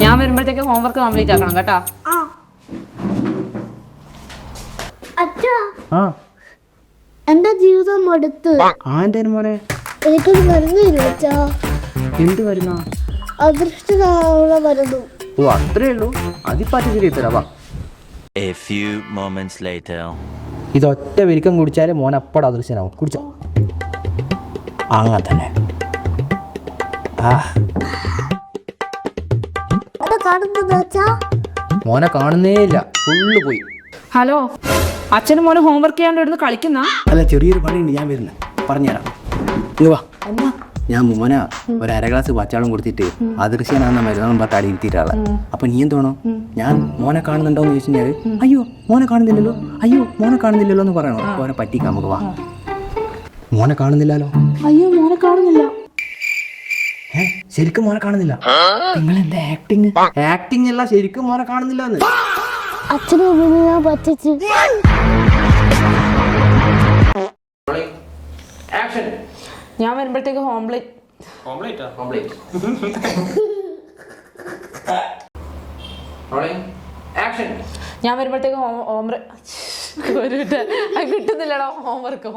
ഞാൻ വരുമ്പോഴത്തേക്ക് homework complete ആക്കണം കേട്ടാ. എന്റെ ജീവിതം മടുത്ത്. മോനെ എനിക്കൊരു മരുന്ന് തരുവച്ചാ. എന്ത് വരുന്ന? അദൃഷ്ടനാവുള്ള മരുന്നു. ഓ അത്രേ ഉള്ളൂ, അതിപ്പാറ്റി ശരി തരാ. A few moments later. ഇതൊറ്റ വലിക്കം കുടിച്ചാലേ മോൻ അപ്പട അദൃശ്യനാവും. കുടിച്ചോ. അങ്ങനെ തന്നെ. മോനെ കാണുന്നേ ഇല്ല, ഫുള്ള് പോയി. ഹലോ, അച്ഛനും മോനും ഹോംവർക്ക് ചെയ്യാണ്ട് ഇരുന്ന് കളിക്കുന്ന? അല്ല, ചെറിയൊരു പണിയുണ്ട്, ഞാൻ വരുന്നില്ല, പറഞ്ഞുതരാം. വാ. ഞാൻ മോന ഒരു അര ഗ്ലാസ് പച്ചാളം കൊടുത്തിട്ട് അദൃശ്യനാന്ന മരുന്ന് പറഞ്ഞ അടി ഇരുത്തിയിട്ടാളെ. അപ്പൊ നീ എന്തോണോ, ഞാൻ മോനെ കാണുന്നുണ്ടോന്ന് ചോദിച്ചു കഴിഞ്ഞാൽ അയ്യോ മോനെ കാണുന്നില്ലല്ലോ, അയ്യോ മോനെ കാണുന്നില്ലല്ലോ എന്ന് പറയണോ? മോനെ പറ്റിക്കാം നമുക്ക്. വാ. മോനെ കാണുന്നില്ലല്ലോ. അയ്യോ മോനെ കാണുന്നില്ല. ശരിക്കും മോനെ കാണുന്നില്ല. നിങ്ങൾ എന്താ ആക്ടിങ്? ആക്ടിങ് അല്ല, ശരിക്കും മോനെ കാണുന്നില്ല എന്ന്. അച്ഛനും ഞാൻ പറ്റിച്ച്. ഞാൻ വരുമ്പോഴത്തേക്ക് ഞാൻ വരുമ്പോഴത്തേക്ക് കിട്ടുന്നില്ലടാ. ഹോംവർക്ക്